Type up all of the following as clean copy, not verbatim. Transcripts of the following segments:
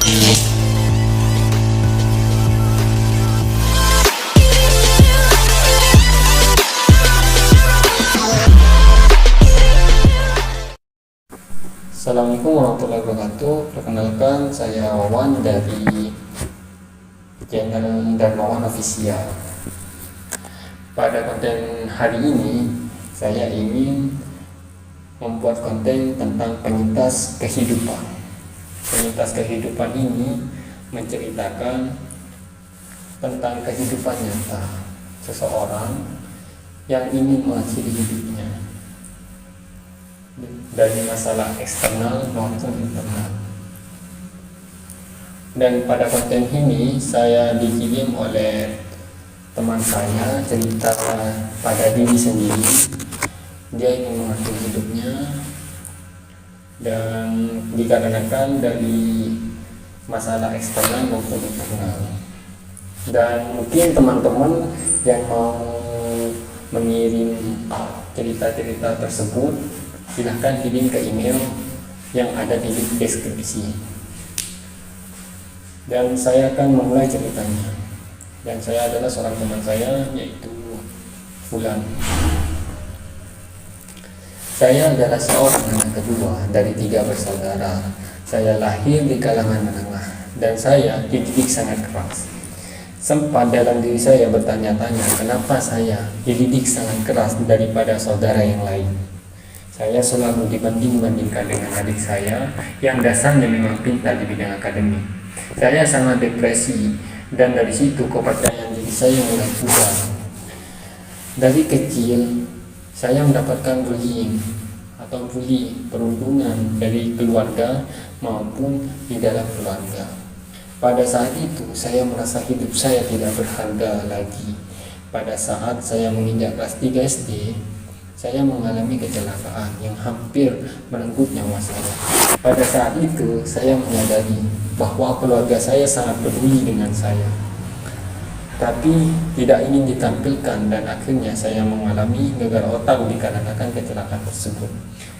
Assalamualaikum warahmatullahi wabarakatuh. Perkenalkan, saya Wawan dari channel Darmawan Official. Pada konten hari ini, saya ingin membuat konten tentang penyintas kehidupan. Penyintas kehidupan ini menceritakan tentang kehidupan nyata seseorang yang ingin mengakhiri hidupnya dari masalah eksternal maupun internal. Dan pada konten ini saya dikirim oleh teman saya cerita pada diri sendiri, dia ingin mengakhiri hidupnya dan dikarenakan dari masalah eksternal maupun internal. Dan mungkin teman-teman yang mau mengirim cerita-cerita tersebut, silahkan kirim ke email yang ada di deskripsi. Dan saya akan memulai ceritanya. Dan saya adalah seorang teman saya, yaitu Fulan. Saya adalah seorang anak kedua dari 3 bersaudara. Saya lahir di kalangan menengah dan saya dididik sangat keras. Sempat dalam diri saya bertanya-tanya, kenapa saya dididik sangat keras daripada saudara yang lain. Saya selalu dibanding-bandingkan dengan adik saya yang dasarnya memang pintar di bidang akademik. Saya sangat depresi dan dari situ kepercayaan diri saya mulai pudar. Dari kecil saya mendapatkan bullying atau perundungan dari keluarga maupun di dalam keluarga. Pada saat itu saya merasa hidup saya tidak berharga lagi. Pada saat saya menginjak kelas 3 SD, saya mengalami kecelakaan yang hampir merenggut nyawa saya. Pada saat itu, saya menyadari bahwa keluarga saya sangat peduli dengan saya, tapi tidak ingin ditampilkan, dan akhirnya saya mengalami gegar otak dikarenakan kecelakaan tersebut.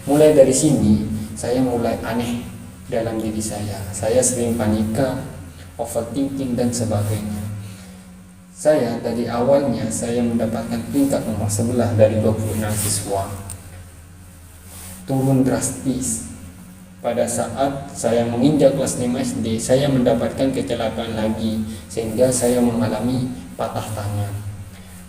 Mulai dari sini, saya mulai aneh dalam diri saya. Saya sering panika, overthinking, dan sebagainya. Saya dari awalnya saya mendapatkan peringkat nomor 11 dari 26 siswa. Turun drastis. Pada saat saya menginjak kelas 5 SD, saya mendapatkan kecelakaan lagi sehingga saya mengalami patah tangan.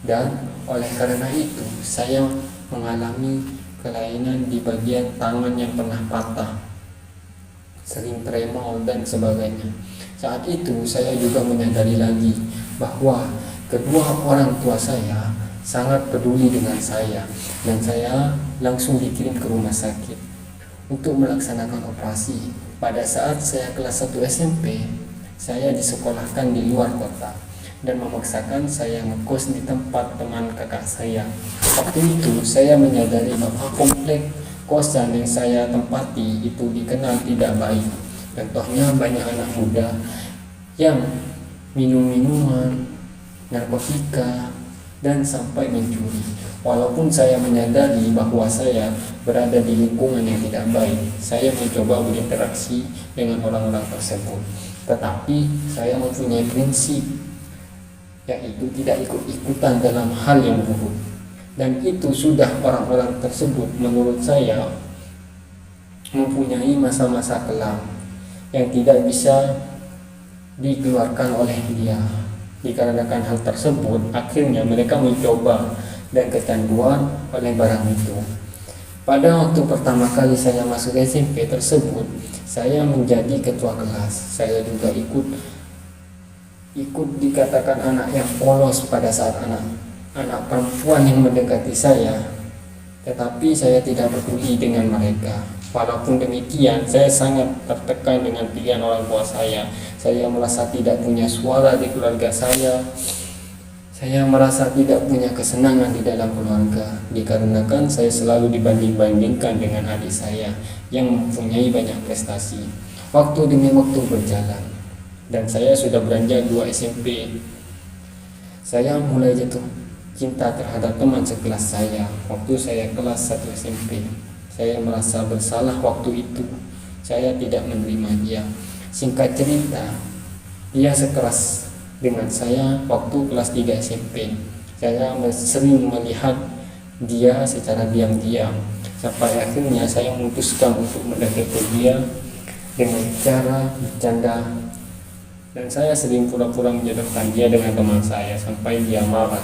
Dan oleh karena itu, saya mengalami kelainan di bagian tangan yang pernah patah, sering tremor dan sebagainya. Saat itu saya juga menyadari lagi bahwa kedua orang tua saya sangat peduli dengan saya, dan saya langsung dikirim ke rumah sakit untuk melaksanakan operasi. Pada saat saya kelas 1 SMP, saya disekolahkan di luar kota dan memaksakan saya ngekos di tempat teman kakak saya. Waktu itu saya menyadari bahwa komplek kosan yang saya tempati itu dikenal tidak baik. Contohnya banyak anak muda yang minum minuman, narkotika, dan sampai mencuri. Walaupun saya menyadari bahwa saya berada di lingkungan yang tidak baik, saya mencoba berinteraksi dengan orang-orang tersebut. Tetapi saya mempunyai prinsip, yaitu tidak ikut-ikutan dalam hal yang buruk. Dan itu sudah orang-orang tersebut menurut saya mempunyai masa-masa kelam yang tidak bisa dikeluarkan oleh dia. Dikarenakan hal tersebut, akhirnya mereka mencoba dan kecanduan oleh barang itu. Pada waktu pertama kali saya masuk SMP tersebut, saya menjadi ketua kelas. Saya juga ikut dikatakan anak yang polos pada saat anak perempuan yang mendekati saya. Tetapi saya tidak peduli dengan mereka. Walaupun demikian, saya sangat tertekan dengan pilihan orang tua saya. Saya merasa tidak punya suara di keluarga saya. Saya merasa tidak punya kesenangan di dalam keluarga, dikarenakan saya selalu dibanding-bandingkan dengan adik saya yang mempunyai banyak prestasi. Waktu demi waktu berjalan, dan saya sudah beranjak 2 SMP. Saya mulai jatuh cinta terhadap teman sekelas saya waktu saya kelas 1 SMP. Saya merasa bersalah waktu itu. Saya tidak menerima dia. Singkat cerita, ia sekelas dengan saya waktu kelas 3 SMP. Saya sering melihat dia secara diam-diam, sampai akhirnya saya memutuskan untuk mendekati dia dengan cara bercanda, dan saya sering pura-pura menjodohkan dia dengan teman saya sampai dia marah.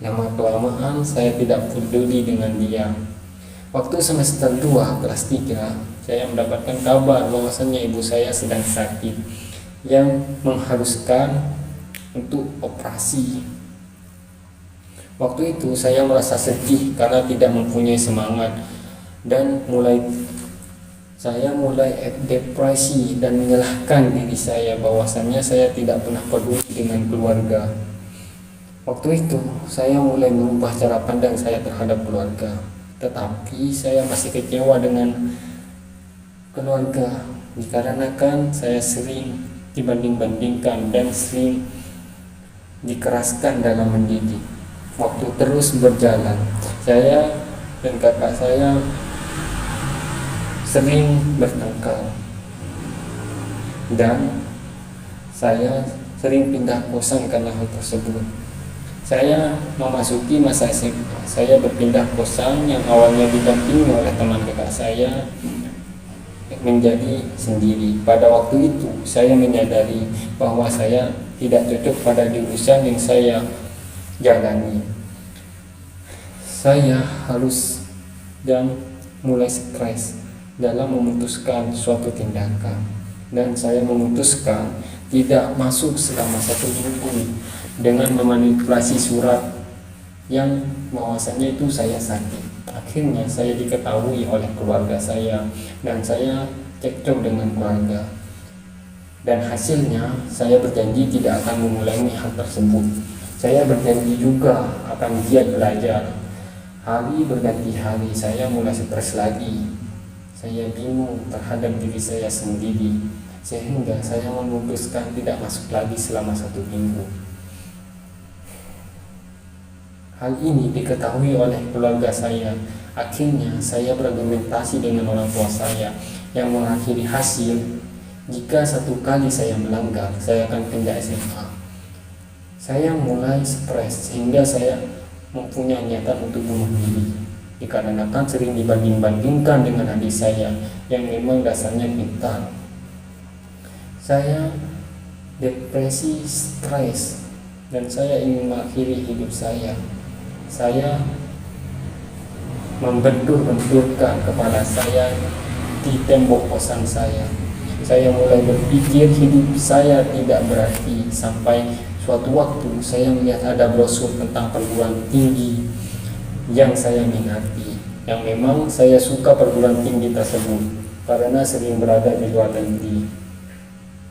Lama-kelamaan saya tidak peduli dengan dia. Waktu semester 2 kelas 3, saya mendapatkan kabar bahwasannya ibu saya sedang sakit yang mengharuskan untuk operasi. Waktu itu saya merasa sedih karena tidak mempunyai semangat, dan saya mulai depresi dan menyalahkan diri saya bahwasannya saya tidak pernah peduli dengan keluarga. Waktu itu saya mulai merubah cara pandang saya terhadap keluarga, tetapi saya masih kecewa dengan keluarga dikarenakan saya sering dibanding-bandingkan dan sering dikeraskan dalam mendidik. Waktu terus berjalan, saya dan kakak saya sering bertengkar, dan saya sering pindah kosan karena hal tersebut. Saya memasuki masa SMA, saya berpindah kosan yang awalnya didampingi oleh teman kakak saya menjadi sendiri. Pada waktu itu saya menyadari bahwa saya tidak cocok pada jurusan yang saya jalani. Saya harus dan mulai stres dalam memutuskan suatu tindakan, dan saya memutuskan tidak masuk selama 1 minggu dengan memanipulasi surat yang bahwasanya itu saya sakit. Akhirnya saya diketahui oleh keluarga saya, dan saya cekcok dengan keluarga, dan hasilnya saya berjanji tidak akan mengulangi hal tersebut. Saya berjanji juga akan giat belajar. Hari berganti hari saya mulai stres lagi. Saya bingung terhadap diri saya sendiri, sehingga saya memutuskan tidak masuk lagi selama 1 minggu. Hal ini diketahui oleh keluarga saya. Akhirnya saya berargumentasi dengan orang tua saya, yang mengakhiri hasil jika 1 kali saya melanggar, saya akan pindah SMA. Saya mulai stres sehingga saya mempunyai niatan untuk bunuh diri, dikarenakan sering dibanding-bandingkan dengan adik saya yang memang dasarnya pintar. Saya depresi, stres, dan saya ingin mengakhiri hidup saya. Saya membentur-benturkan kepala saya di tembok kosan saya. Saya mulai berpikir hidup saya tidak berarti, sampai suatu waktu saya melihat ada brosur tentang perguruan tinggi yang saya minati, yang memang saya suka perguruan tinggi tersebut karena sering berada di luar negeri.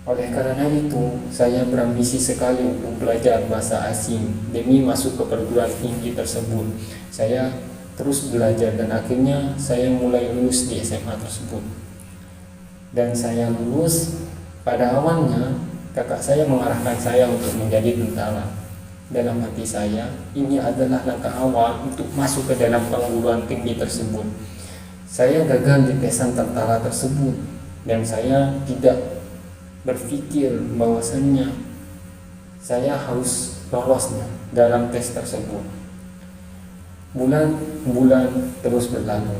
Oleh karena itu, saya berambisi sekali untuk belajar bahasa asing demi masuk ke perguruan tinggi tersebut. Saya terus belajar, dan akhirnya saya mulai lulus di SMA tersebut. Dan saya lulus. Pada awalnya kakak saya mengarahkan saya untuk menjadi tentara. Dalam hati saya, ini adalah langkah awal untuk masuk ke dalam perguruan tinggi tersebut. Saya gagal di tesan tentara tersebut, dan saya tidak berpikir bahwasannya saya harus lolosnya dalam tes tersebut. Bulan-bulan terus berlalu,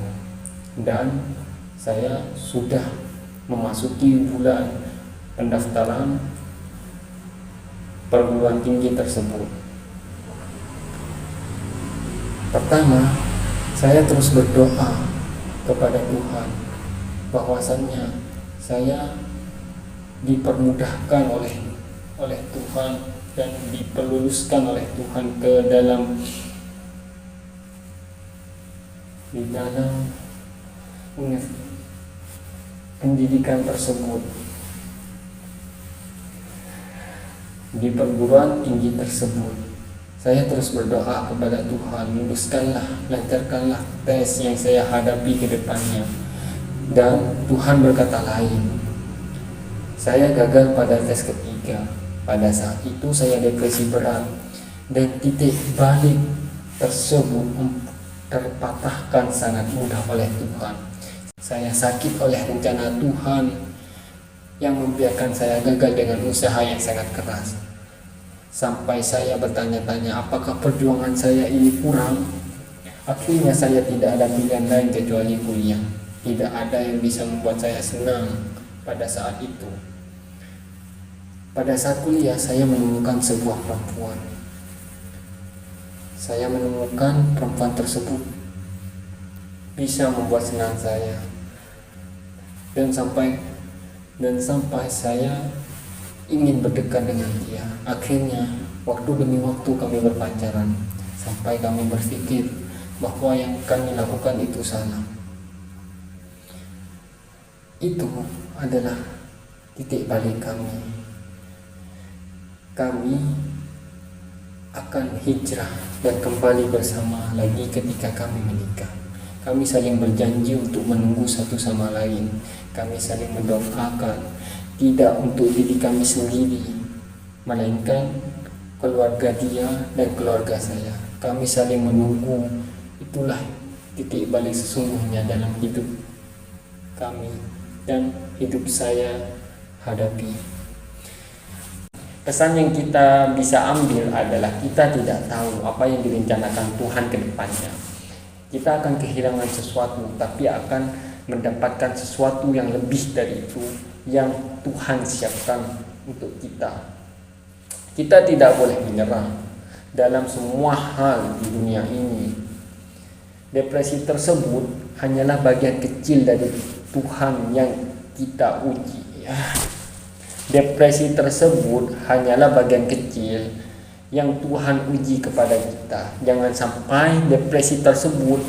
dan saya sudah memasuki bulan pendaftaran perguruan tinggi tersebut. Pertama, saya terus berdoa kepada Tuhan bahwasannya saya dipermudahkan oleh Tuhan dan diperluluskan oleh Tuhan ke dalam pendidikan tersebut, di perguruan tinggi tersebut. Saya terus berdoa kepada Tuhan, luluskanlah, lancarkanlah tes yang saya hadapi ke depannya. Dan Tuhan berkata lain. Saya gagal pada tes ketiga. Pada saat itu saya depresi berat, dan titik balik tersebut terpatahkan sangat mudah oleh Tuhan. Saya sakit oleh rencana Tuhan yang membiarkan saya gagal dengan usaha yang sangat keras. Sampai saya bertanya-tanya apakah perjuangan saya ini kurang. Akhirnya saya tidak ada pilihan lain kecuali kuliah. Tidak ada yang bisa membuat saya senang pada saat itu. Pada saat kuliah saya menemukan sebuah perempuan. Saya menemukan perempuan tersebut bisa membuat senang saya. Dan sampai saya ingin berdekat dengan dia. Akhirnya waktu demi waktu kami berpacaran sampai kami berpikir bahwa yang kami lakukan itu salah. Itu adalah titik balik kami. Kami akan hijrah dan kembali bersama lagi ketika kami menikah. Kami saling berjanji untuk menunggu satu sama lain. Kami saling mendoakan, tidak untuk diri kami sendiri, melainkan keluarga dia dan keluarga saya. Kami saling menunggu. Itulah titik balik sesungguhnya dalam hidup kami dan hidup saya hadapi. Pesan yang kita bisa ambil adalah kita tidak tahu apa yang direncanakan Tuhan ke depannya. Kita akan kehilangan sesuatu, tapi akan mendapatkan sesuatu yang lebih dari itu yang Tuhan siapkan untuk kita. Kita tidak boleh menyerah dalam semua hal di dunia ini. Depresi tersebut hanyalah bagian kecil dari Tuhan yang kita uji. Depresi tersebut hanyalah bagian kecil yang Tuhan uji kepada kita. Jangan sampai depresi tersebut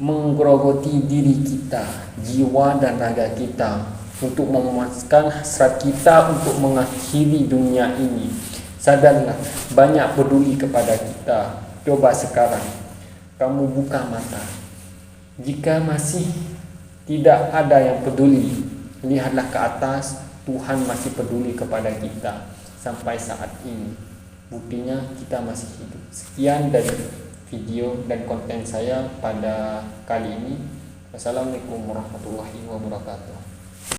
menggerogoti diri kita, jiwa dan raga kita, untuk memuaskan hasrat kita untuk mengakhiri dunia ini. Sadarlah, banyak peduli kepada kita. Coba sekarang kamu buka mata. Jika masih tidak ada yang peduli, lihatlah ke atas. Tuhan masih peduli kepada kita sampai saat ini. Buktinya kita masih hidup. Sekian dari video dan konten saya pada kali ini. Wassalamualaikum warahmatullahi wabarakatuh.